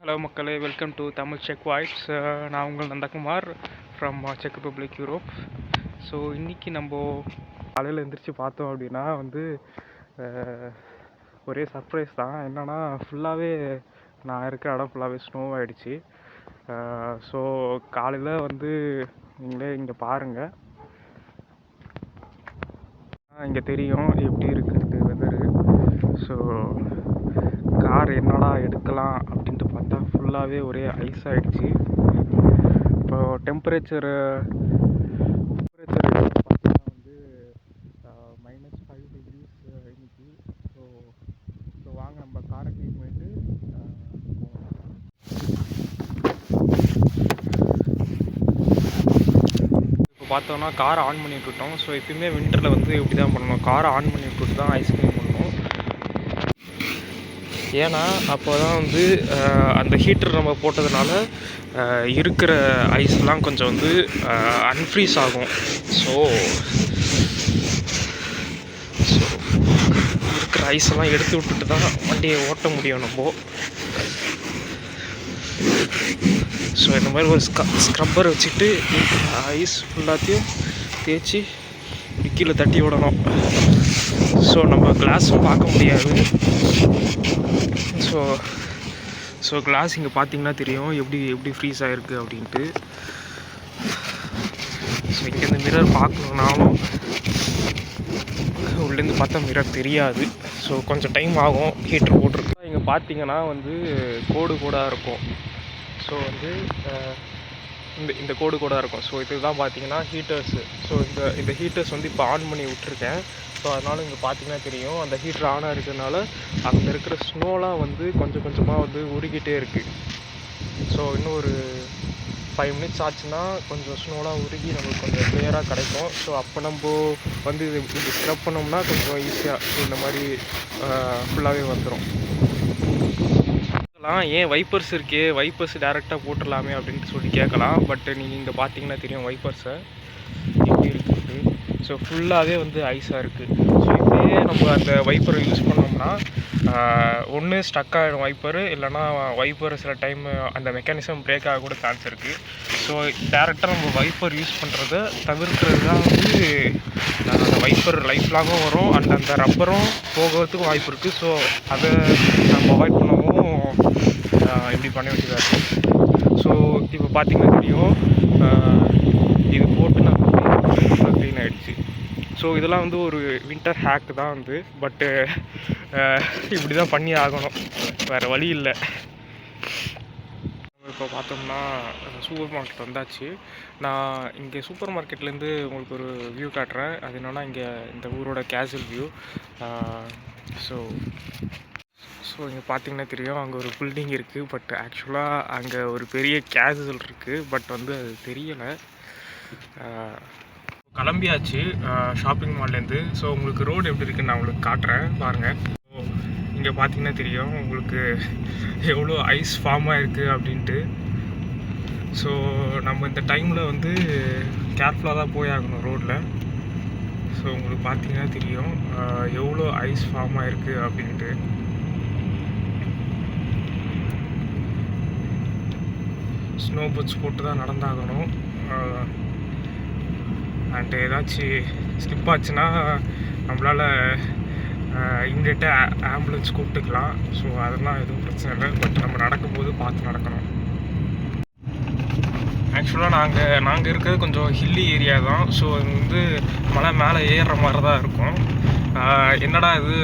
Hello மக்களே, welcome to Tamil check voice. நான் உங்கள் Nandakumar from check republic Europe. So இன்றைக்கி நம்ம காலையில் எழுந்திரிச்சு பார்த்தோம் அப்படின்னா ஒரே சர்ப்ரைஸ் தான். என்னென்னா ஃபுல்லாகவே நான் இருக்கிற இடம் ஃபுல்லாகவே ஸ்னோ ஆகிடுச்சு. ஸோ காலையில் நீங்களே இங்கே பாருங்கள், இங்கே தெரியும் எப்படி இருக்குன்ட்டு வெதரு. ஸோ கார் என்னடா எடுக்கலாம் அப்படின்ட்டு பார்த்தா ஃபுல்லாகவே ஒரே ஐஸ் ஆகிடுச்சு. இப்போ டெம்பரேச்சர் பார்த்தீங்கன்னா -5 degrees இன்னைக்கு. ஸோ வாங்க நம்ம காரை க்ளீன் பண்ணிட்டு இப்போ பார்த்தோன்னா காரை ஆன் பண்ணி விட்டுட்டோம். ஸோ எப்பயுமே வின்டரில் இப்படி தான் பண்ணணும், காரை ஆன் பண்ணி விட்டுட்டு தான் ஐஸ் க்ளீன் பண்ணணும். ஏன்னா அப்போ தான் அந்த ஹீட்டர் நம்ம போட்டதுனால இருக்கிற ஐஸ்லாம் கொஞ்சம் அன்ஃப்ரீஸ் ஆகும். ஸோ இருக்கிற ஐஸெல்லாம் எடுத்து விட்டுட்டு தான் வண்டியை ஓட்ட முடியும் நம்ம. ஸோ இந்த மாதிரி ஒரு ஸ்க்ரப்பர் வச்சுட்டு ஐஸ் ஃபுல்லாத்தையும் தேய்ச்சி கீழே தட்டி விடணும். ஸோ நம்ம கிளாஸும் பார்க்க முடியாது. ஸோ கிளாஸ் இங்கே பார்த்தீங்கன்னா தெரியும் எப்படி ஃப்ரீஸ் ஆகிருக்கு அப்படின்ட்டு. ஸோ இங்கேருந்து மிரர் பார்க்கணுன்னாலும் உள்ளேருந்து பார்த்தா மிரர் தெரியாது. ஸோ கொஞ்சம் டைம் ஆகும் ஹீட்டர் போட்டிருக்கு. இங்கே பார்த்தீங்கன்னா கோடாக இருக்கும். ஸோ இந்த கோடாக இருக்கும். ஸோ இதுதான் பார்த்தீங்கன்னா ஹீட்டர்ஸு. ஸோ இந்த ஹீட்டர்ஸ் இப்போ ஆன் பண்ணி விட்டுருக்கேன். ஸோ அதனால் இங்கே பார்த்தீங்கன்னா தெரியும், அந்த ஹீட்டர் ஆனாக இருக்கிறதுனால அங்கே இருக்கிற ஸ்னோலாம் கொஞ்சம் கொஞ்சமாக உருகிட்டே இருக்குது. ஸோ இன்னும் ஒரு 5 minutes ஆச்சுன்னா கொஞ்சம் ஸ்னோலாம் உருகி நம்மளுக்கு கொஞ்சம் கிளியராக கிடைக்கும். ஸோ அப்போ நம்ம இது ஸ்க்ரப் பண்ணோம்னா கொஞ்சம் ஈஸியாக இந்த மாதிரி ஃபுல்லாகவே வந்துடும். ஏன் வைப்பர்ஸ் இருக்கே, வைப்பர்ஸ் டேரெக்டாக போட்டுடலாமே அப்படின்ட்டு சொல்லி கேட்கலாம். பட் நீங்கள் இங்கே பார்த்தீங்கன்னா தெரியும் வைப்பர்ஸை எப்படி இருக்குது. ஸோ ஃபுல்லாகவே ஐஸாக இருக்குது. ஸோ இதே நம்ம அந்த வைப்பரை யூஸ் பண்ணோம்னா ஒன்று ஸ்டக் ஆகிடும் வைப்பரு, இல்லைனா வைப்பர் சில டைம் அந்த மெக்கானிசம் பிரேக் ஆக கூட சான்ஸ் இருக்குது. ஸோ டேரெக்டாக நம்ம வைப்பர் யூஸ் பண்ணுறத தவிர்க்கிறது தான் அந்த வைப்பர் லைஃப் லாங்கும் வரும், அந்த ரப்பரும் போகிறதுக்கும் வாய்ப்பு இருக்குது. ஸோ அதை நம்ம அவாய்ட் பண்ணவும் இப்படி பண்ண வேண்டியதாக இருக்குது. ஸோ இப்போ பார்த்திங்கன்னா தெரியும், இது போட்டு நம்ம க்ளீன் ஆகிடுச்சு. ஸோ இதெல்லாம் ஒரு வின்டர் ஹேக் தான் பட்டு இப்படி தான் பண்ணி ஆகணும், வேறு வழி இல்லை. இப்போ பார்த்தோம்னா சூப்பர் மார்க்கெட் வந்தாச்சு. நான் இங்கே சூப்பர் மார்க்கெட்லேருந்து உங்களுக்கு ஒரு வியூ காட்டுறேன். அது என்னென்னா இங்கே இந்த ஊரோட கேஷுவல் வியூ. ஸோ இங்கே பார்த்தீங்கன்னா தெரியும், அங்கே ஒரு பில்டிங் இருக்குது. பட் ஆக்சுவலாக அங்கே ஒரு பெரிய கேஷுவல் இருக்குது. பட் அது தெரியலை. கிளம்பியாச்சு ஷாப்பிங் மால்லேருந்து. ஸோ உங்களுக்கு ரோடு எப்படி இருக்குன்னு நான் உங்களுக்கு காட்டுறேன் பாருங்கள். ஸோ இங்கே பார்த்தீங்கன்னா தெரியும் உங்களுக்கு எவ்வளோ ஐஸ் ஃபார்ம் ஆகிருக்கு அப்படின்ட்டு. ஸோ நம்ம இந்த டைமில் கேர்ஃபுல்லாக தான் போய் ஆகணும் ரோட்டில். ஸோ உங்களுக்கு பார்த்தீங்கன்னா தெரியும் எவ்வளோ ஐஸ் ஃபார்ம் ஆகிருக்கு அப்படின்ட்டு. ஸ்னோ பூட்ஸ் போட்டு தான் நடந்தாகணும். அண்ட் ஏதாச்சும் ஸ்லிப் ஆச்சுன்னா நம்மளால் இம்மிடியட்டாக ஆம்புலன்ஸ் கூப்பிட்டுக்கலாம். ஸோ அதெல்லாம் எதுவும் பிரச்சனை இல்லை. பட் நம்ம நடக்கும்போது பார்த்து நடக்கணும். ஆக்சுவலாக நாங்கள் இருக்கிறது கொஞ்சம் ஹில்லி ஏரியா தான். ஸோ மலை மேலே ஏறுற மாதிரி தான் இருக்கும். என்னடா இது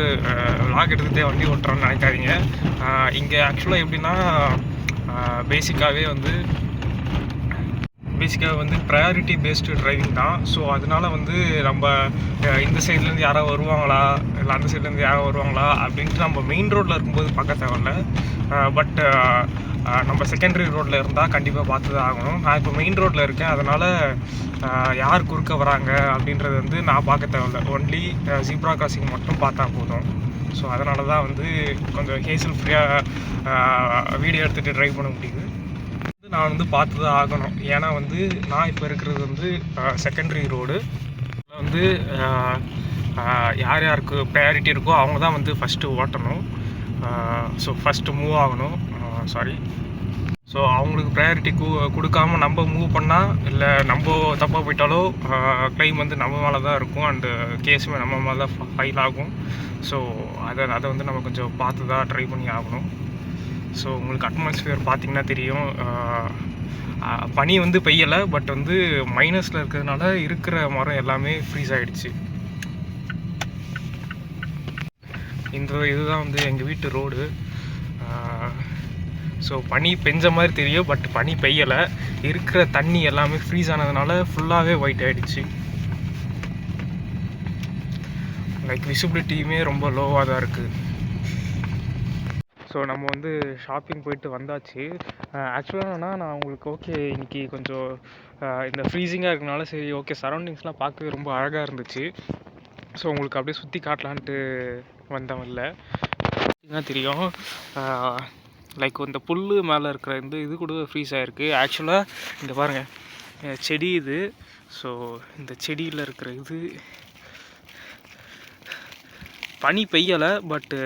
லாக் எடுத்துகிட்டே வண்டி ஓட்டுறோன்னு நினைக்காதீங்க. இங்கே ஆக்சுவலாக எப்படின்னா பேசிக்காகவே ப்ரையாரிட்டி பேஸ்டு டிரைவிங் தான். ஸோ அதனால் நம்ம இந்த சைட்லேருந்து யாராவது வருவாங்களா, இல்லை அந்த சைட்லேருந்து யாராவது வருவாங்களா அப்படின்ட்டு நம்ம மெயின் ரோட்டில் இருக்கும்போது பார்க்க தேவையில்ல. பட் நம்ம செகண்டரி ரோட்டில் இருந்தால் கண்டிப்பாக பார்த்து தான் ஆகணும். நான் இப்போ மெயின் ரோட்டில் இருக்கேன், அதனால் யார் குறுக்க வராங்க அப்படின்றது நான் பார்க்க தேவையில்ல. ஒன்லி ஜீப்ரா கிராசிங் மட்டும் பார்த்தா போதும். ஸோ அதனால தான் கொஞ்சம் ஹேசல் ஃப்ரீயாக வீடியோ எடுத்துகிட்டு ட்ரைவ் பண்ண முடியுது. நான் பார்த்து தான் ஆகணும். ஏன்னா நான் இப்போ இருக்கிறது செகண்டரி ரோடு. யார் யாருக்கு ப்ரையாரிட்டி இருக்கோ அவங்க தான் ஃபஸ்ட்டு ஓட்டணும். ஸோ ஃபஸ்ட்டு மூவ் ஆகணும். ஸோ அவங்களுக்கு ப்ரையாரிட்டி கொடுக்காம நம்ம மூவ் பண்ணால் இல்லை நம்ம தப்பாக போயிட்டாலோ க்ளைம் வந்து நம்ம மேலே தான் இருக்கும், அண்டு கேஸுமே நம்ம மேலே தான் ஃபைல் ஆகும். ஸோ அதை வந்து நம்ம கொஞ்சம் பார்த்து தான் ட்ரை பண்ணி ஆகணும். ஸோ உங்களுக்கு அட்மாஸ்ஃபியர் பார்த்திங்கன்னா தெரியும், பனி வந்து பெய்யலை, பட் வந்து மைனஸில் இருக்கிறதுனால இருக்கிற மரம் எல்லாமே ஃப்ரீஸ் ஆகிடுச்சு. இதுதான் வந்து எங்கள் வீட்டு ரோடு. ஸோ பனி பெஞ்ச மாதிரி தெரியும், பட் பனி பெய்யலை. இருக்கிற தண்ணி எல்லாமே ஃப்ரீஸ் ஆனதுனால ஃபுல்லாகவே ஒயிட் ஆகிடுச்சு. லைக் விசிபிலிட்டியுமே ரொம்ப லோவாக தான் இருக்குது. ஸோ நம்ம வந்து ஷாப்பிங் போயிட்டு வந்தாச்சு. ஆக்சுவலாக என்னன்னா, நான் உங்களுக்கு ஓகே இன்றைக்கி கொஞ்சம் இந்த ஃப்ரீஸிங்காக இருக்கனால சரி ஓகே சரௌண்டிங்ஸ்லாம் பார்க்கவே ரொம்ப அழகாக இருந்துச்சு. ஸோ உங்களுக்கு அப்படியே சுற்றி காட்டலான்ட்டு வந்தவன்ல தெரியும். லைக் இந்த புல் மேலே இருக்கிற இது கூட ஃப்ரீஸ் ஆகிருக்கு. ஆக்சுவலாக இந்த பாருங்கள் செடி இது. ஸோ இந்த செடியில் இருக்கிற இது பனி பெய்யலை, பட்டு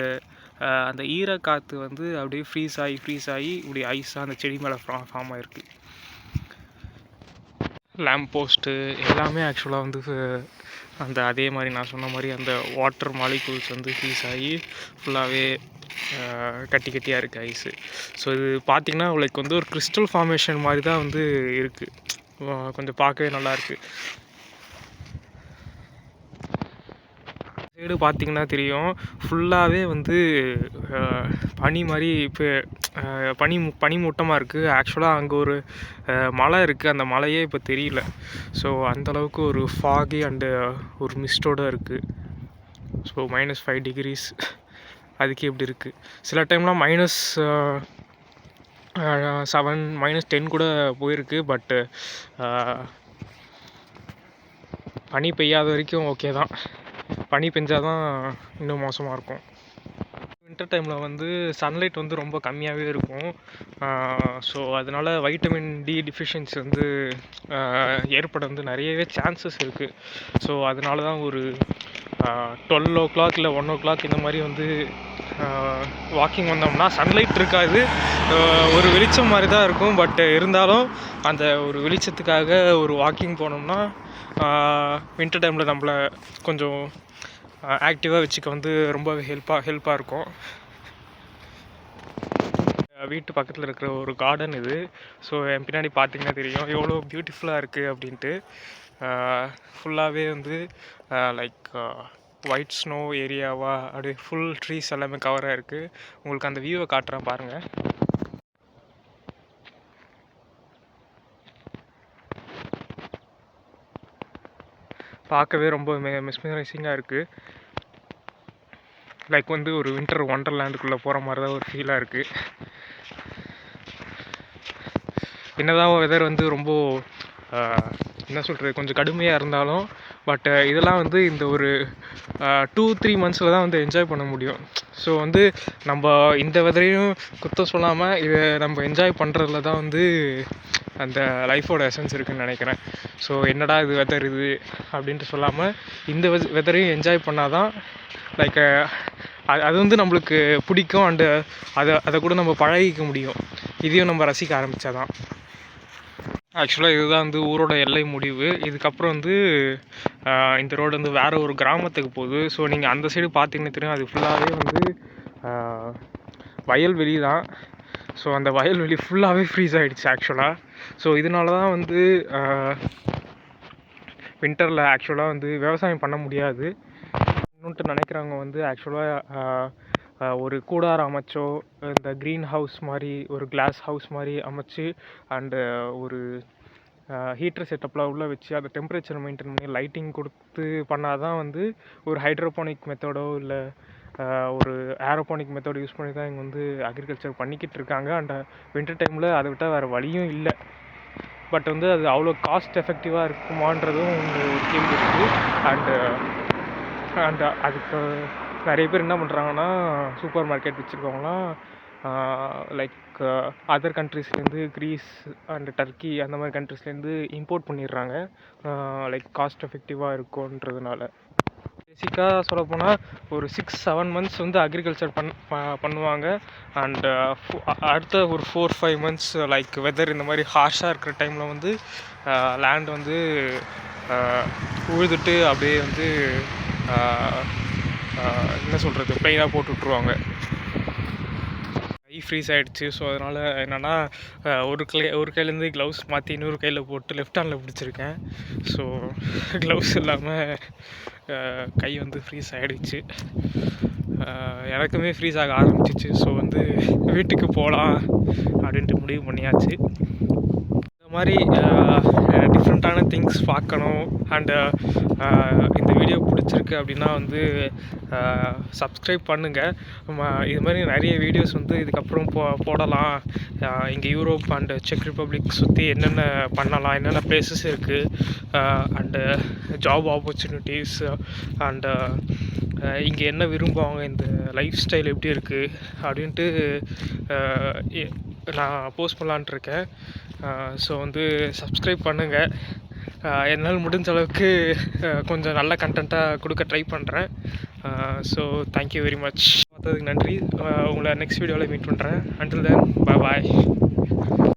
அந்த ஈரக்காற்று வந்து அப்படியே ஃப்ரீஸ் ஆகி இப்படி ஐஸாக அந்த செடி மேலே ஃபார்ம் ஆகிருக்கு. லேம்ப் போஸ்ட்டு எல்லாமே ஆக்சுவலாக வந்து அந்த அதே மாதிரி நான் சொன்ன மாதிரி அந்த வாட்டர் மாலிகூல்ஸ் வந்து ஃப்ரீஸ் ஆகி ஃபுல்லாகவே கட்டியாக இருக்குது ஐஸு. ஸோ இது பார்த்திங்கன்னா லைக் வந்து ஒரு கிறிஸ்டல் ஃபார்மேஷன் மாதிரி தான் வந்து இருக்குது. கொஞ்சம் பார்க்கவே நல்லாயிருக்கு. சைடு பார்த்திங்கன்னா தெரியும் ஃபுல்லாகவே வந்து பனி மாதிரி இப்போ பனிமூட்டமாக இருக்குது. ஆக்சுவலாக அங்கே ஒரு மலை இருக்குது, அந்த மலையே இப்போ தெரியல. ஸோ அந்தளவுக்கு ஒரு ஃபாகி அண்டு ஒரு மிஸ்டோடு இருக்குது. ஸோ -5 degrees அதுக்கு எப்படி இருக்குது. சில டைம்லாம் -7 -10 கூட போயிருக்கு. பட்டு பனி பெய்யாத வரைக்கும் ஓகே தான். பனி பெஞ்சால் தான் இன்னும் மோசமாக இருக்கும். வின்டர் டைமில் வந்து சன்லைட் வந்து ரொம்ப கம்மியாகவே இருக்கும். ஸோ அதனால் வைட்டமின் டி டிஃபிஷியன்சி வந்து ஏற்பட வந்து நிறையவே சான்சஸ் இருக்குது. ஸோ அதனால தான் ஒரு 12 o'clock இல்லை 1 o'clock இந்த மாதிரி வந்து வாக்கிங் வந்தோம்னா சன்லைட் இருக்காது, ஒரு வெளிச்சம் மாதிரி தான் இருக்கும். பட் இருந்தாலும் அந்த ஒரு வெளிச்சத்துக்காக ஒரு வாக்கிங் போனோம்னா வின்டர் டைமில் நம்மளை கொஞ்சம் ஆக்டிவாக வச்சுக்க வந்து ரொம்பவே ஹெல்ப்பாக இருக்கும். வீட்டு பக்கத்தில் இருக்கிற ஒரு கார்டன் இது. ஸோ என் பின்னாடி பார்த்திங்கன்னா தெரியும் எவ்வளோ பியூட்டிஃபுல்லாக இருக்குது அப்படின்ட்டு. ஃபுல்லாகவே வந்து லைக் ஒயிட் ஸ்னோ ஏரியாவாக அப்படியே ஃபுல் ட்ரீஸ் எல்லாமே கவராக இருக்குது. உங்களுக்கு அந்த வியூவை காட்டுறேன் பாருங்கள். பார்க்கவே ரொம்ப மெஸ்மரைசிங்காக இருக்குது. லைக் வந்து ஒரு வின்டர் ஒண்டர்லேண்டுக்குள்ளே போகிற மாதிரி தான் ஒரு ஃபீலாக இருக்குது. என்னதான் வெதர் வந்து ரொம்ப என்ன சொல்கிறது கொஞ்சம் கடுமையாக இருந்தாலும் பட் இதெல்லாம் வந்து இந்த ஒரு 2-3 monthஸில் தான் வந்து என்ஜாய் பண்ண முடியும். ஸோ வந்து நம்ம இந்த வெதரையும் குத்தம் சொல்லாமல் இதை நம்ம என்ஜாய் பண்ணுறதுல தான் வந்து அந்த லைஃபோட எசன்ஸ் இருக்குதுன்னு நினைக்கிறேன். ஸோ என்னடா இது வெதர் இது அப்படின்ட்டு சொல்லாமல் இந்த வெதரையும் என்ஜாய் பண்ணால் தான் லைக் அது வந்து நம்மளுக்கு பிடிக்கும். அண்டு அதை கூட நம்ம பழகிக்க முடியும். இதையும் நம்ம ரசிக்க ஆரம்பித்தா தான். ஆக்சுவலாக இதுதான் வந்து ஊரோட எல்லை முடிவு. இதுக்கப்புறம் வந்து இந்த ரோடு வந்து வேறு ஒரு கிராமத்துக்கு போகுது. ஸோ நீங்கள் அந்த சைடு பார்த்தீங்கன்னு தெரியும், அது ஃபுல்லாகவே வந்து வயல்வெளி தான். ஸோ அந்த வயல்வெளி ஃபுல்லாகவே ஃப்ரீஸ் ஆகிடுச்சு ஆக்சுவலாக. ஸோ இதனால தான் வந்து வின்டரில் ஆக்சுவலாக வந்து விவசாயம் பண்ண முடியாது இன்னொன்ட்டு நினைக்கிறவங்க வந்து ஆக்சுவலாக ஒரு கூடாரம் அமைச்சோ இந்த க்ரீன் ஹவுஸ் மாதிரி ஒரு கிளாஸ் ஹவுஸ் மாதிரி அமைச்சு அண்டு ஒரு ஹீட்டர் செட்டப்லாம் உள்ளே வச்சு அந்த டெம்பரேச்சர் மெயின்டைன் பண்ணி லைட்டிங் கொடுத்து பண்ணால் தான் வந்து ஒரு ஹைட்ரோபோனிக் மெத்தடோ இல்லை ஒரு ஏரோபோனிக் மெத்தட் யூஸ் பண்ணி தான் இங்கே வந்து அக்ரிகல்ச்சர் பண்ணிக்கிட்டு இருக்காங்க. அண்ட் வின்டர் டைமில் அதை விட்டால் வேறு வழியும் இல்லை. பட் வந்து அது அவ்வளோ காஸ்ட் எஃபெக்டிவாக இருக்குமான்றதும் ஒரு கேள்வி இருக்குது. அண்ட் அதுக்கு நிறைய பேர் என்ன பண்ணுறாங்கன்னா சூப்பர் மார்க்கெட் வச்சுருக்கவங்களாம் லைக் அதர் கண்ட்ரீஸ்லேருந்து க்ரீஸ் அண்ட் டர்க்கி அந்த மாதிரி கண்ட்ரீஸ்லேருந்து இம்போர்ட் பண்ணிடுறாங்க லைக் காஸ்ட் எஃபெக்டிவாக இருக்குன்றதுனால. பேசிக்காக சொல்லப்போனால் ஒரு 6-7 மந்த்ஸ் வந்து அக்ரிகல்ச்சர் பண்ணுவாங்க. அண்ட் அடுத்த ஒரு 4-5 மந்த்ஸ் லைக் வெதர் இந்த மாதிரி ஹார்ஷாக இருக்கிற டைமில் வந்து லேண்ட் வந்து உழுதுட்டு அப்படியே வந்து என்ன சொல்கிறது ப்ளைனாக போட்டு விட்ருவாங்க. கை ஃப்ரீஸ் ஆகிடுச்சு. ஸோ அதனால் என்னென்னா ஒரு கையிலேருந்து க்ளவுஸ் மாற்றி இன்னொரு கையில் போட்டு லெஃப்ட் ஹேண்டில் பிடிச்சிருக்கேன். ஸோ க்ளவுஸ் இல்லாமல் கை வந்து ஃப்ரீஸ் ஆகிடுச்சு. எனக்குமே ஃப்ரீஸ் ஆக ஆரம்பிச்சிச்சு. ஸோ வந்து வீட்டுக்கு போகலாம் அப்படின்ட்டு முடிவு பண்ணியாச்சு. இந்த மாதிரி டிஃப்ரெண்ட்டான திங்ஸ் பார்க்கணும். அண்டு இந்த வீடியோ பிடிச்சிருக்கு அப்படின்னா வந்து சப்ஸ்கிரைப் பண்ணுங்கள். இது மாதிரி நிறைய வீடியோஸ் வந்து இதுக்கப்புறம் போடலாம். இங்கே யூரோப் அண்டு செக் ரிப்பப்ளிக் சுற்றி என்னென்ன பண்ணலாம், என்னென்ன பிளேசஸ் இருக்குது, அண்டு ஜாப் ஆப்பர்ச்சுனிட்டிஸ், அண்டு இங்கே என்ன விரும்புவாங்க, இந்த லைஃப் ஸ்டைல் எப்படி இருக்குது அப்படின்ட்டு நான் போஸ்ட் பண்ணலான்ட்டு இருக்கேன். ஸோ வந்து சப்ஸ்கிரைப் பண்ணுங்கள். என்னால் முடிஞ்ச அளவுக்கு கொஞ்சம் நல்ல கண்டென்ட்டாக கொடுக்க ட்ரை பண்ணுறேன். So thank you very much. பார்த்ததுக்கு நன்றி. உங்களை நெக்ஸ்ட் வீடியோவில் மீட் பண்ணுறேன். அண்டில் தென் பாய்.